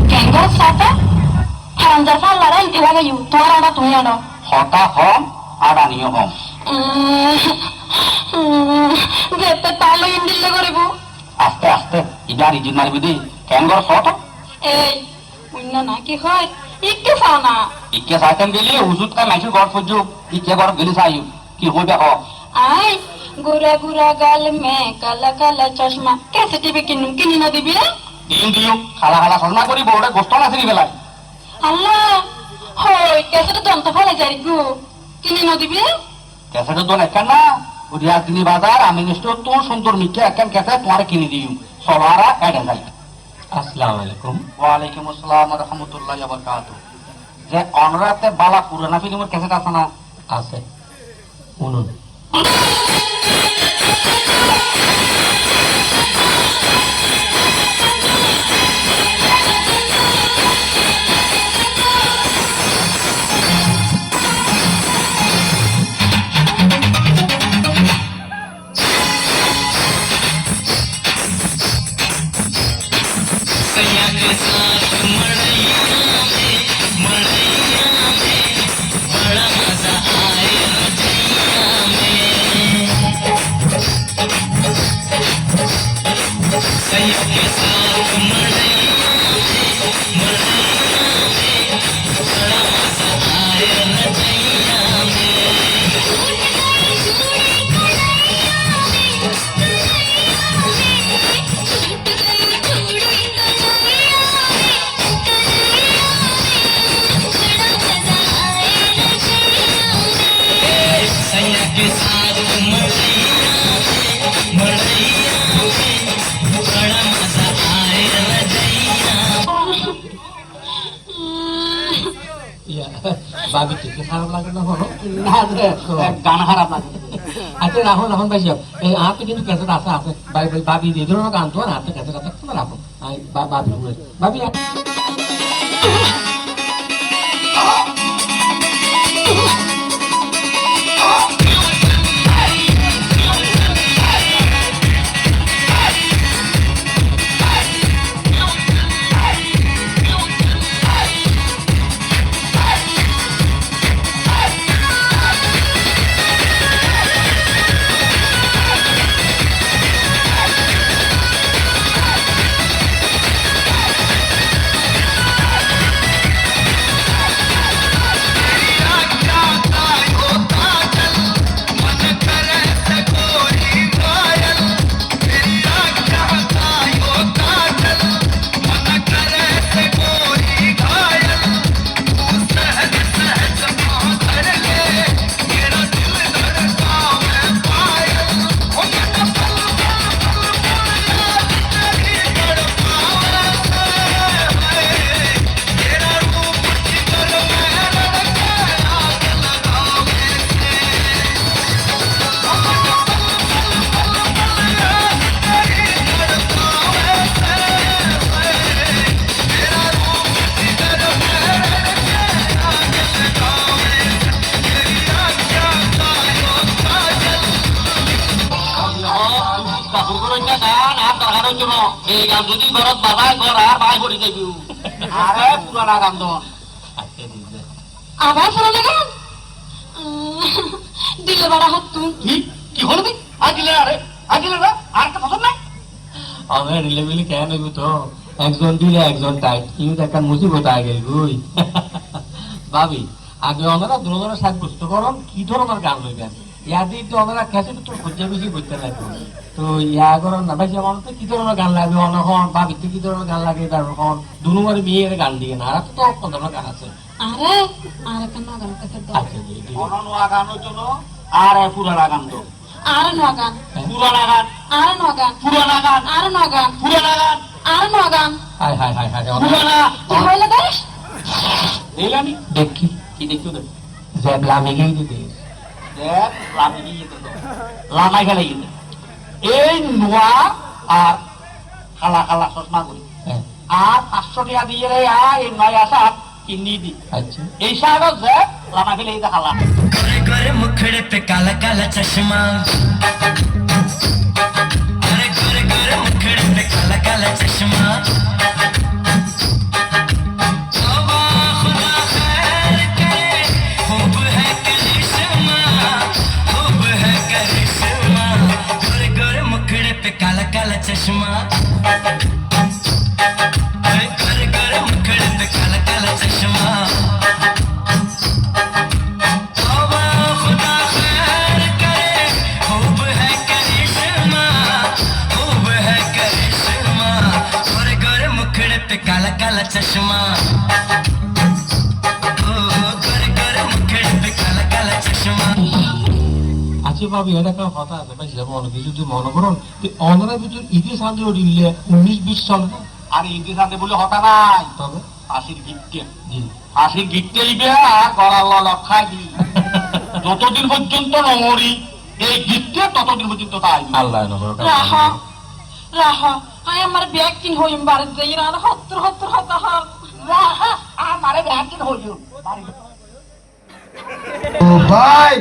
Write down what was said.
ক্যাঙ্গার সাথে হারামজার ফাল্লারা ইতে লাগাইও তোমার আনা তুমি আনো হতা হম আর আনিও হম যেতে তাহলে ইন্দিল্লে করিব আস্তে আস্তে ইডার ইজি মারবি দি ক্যাঙ্গর শট এই অন্য না কি হয় ইকে চাও না ইকে সাইতেন গেলি হুজুত কা মাইসুর ঘর খুঁজু ইকে ঘর গেলি চাই কি হইবে হ আই গুরা গুরা গাল মে কালা কালা চশমা কেসে টিভি কিনি না দিবি দিন দিও খালা খালা সজনা করি বড়ে গোস্ত না চিনি বেলায় আল্লাহ হই কেসে দন্ত ফেলে যাই গো কিনি না দিবি ক্যাসেট তো একখান না রিয়াজ দিনী বাজার আমি নিশ্চয় তোর সুন্দর মিকে একখান ক্যাসেট তোমার কিনে দিও সবারা অ্যাড যাই আসসালামু আলাইকুম। ওয়ালাইকুম আসসালাম ওয়া রাহমাতুল্লাহি ওয়া বারাকাতুহু যে অনরাতে বালা পুরানা ফিল্মের ক্যাসেট আছে না আছে শুনুন। ভাবি ঠিক খারাপ লাগে না হলো গান খারাপ লাগে আচ্ছা রাখুন রাখুন ভাই এই হাতে কিন্তু ক্যাসেট আছে আছে ভাবি দিয়ে ধরুন গান তো হাতে ক্যাসেট আছে তোমার রাখুন ভাবি ভাবি এই গান যদি ঘরত বাজায় ঘর আর বাই করে যাবি আরে পুরানা গান তো আবার ফেলে গেলেন দিলে বাড়া হাত তুই কি হলো তুই আগে না আর একটা পছন্দ নাই আমরা রিলেবিলি কেন হইব তো একজন দিলে একজন টাইট কিন্তু একটা মুসিবত আগে গুই ভাবি আগে ওনারা দুজনের সাব্যস্ত করুন কি ধরনের গান লইবেন ইয়াদি তো ওনারা ক্যাসেট তো খুঁজে বেশি করতে লাগবে তো ইয়া করেন না ভাই আমার তো কি ধরনের গান লাগবে অনখন ভাবি তো কি ধরনের গান লাগে তারপর দুনুমার মেয়ের গান দিয়ে না আর তো কোন ধরনের গান আছে আরে আরে কেন গান কাছে দাও আচ্ছা অননুয়া গানের জন্য আর পুরানা গান তো আরে নগান পুরানা গান আরে নগান পুরানা গান আরে নগান পুরানা গান আরে নগান হাই হাই হাই হাই পুরানা কি হইলো গাইস দেখলানি দেখি কি দেখিও দেখ জেবলা মেগেই দিতে দেখ লামি গিয়ে তো লামাই গেলে গিয়ে এই নোয়া আর কালা কালা চশমা করি আর 500 টাকা দিয়ে রে এই নয় আসা কিনি দি আচ্ছা এই সাগর যে লামা ফেলে এই দেখালা गोरे गोरे मुखड़े पे काला काला चश्मा अरे गोरे गोरे मुखड़े पे काला काला चश्मा पे काला काला चश्मा ओ गोरे गोरे मुखड़े पे काला काला चश्मा আচ্ছা ভাবি এটা কার কথা আছে ভাই সেটা মনে কিছু যদি মনে করুন অন্যরা ভিতর ঈদে সামনে উঠিলে 19-20 সাল আর ইন্দি সাথে বলে হতা নাই তবে হাসির গিফটে জি হাসির গিফটে ইবে আর গলার লক্ষায় দি যতদিন পর্যন্ত নমরি এই গিফটে ততদিন পর্যন্ত তাই আল্লাহ নগর রাহা রাহা আই আমার ব্যাগ কিন হইম বাড়ি যাই না হত্তর হত্তর হতা হল আমারে ব্যাংকিং হইল ভাই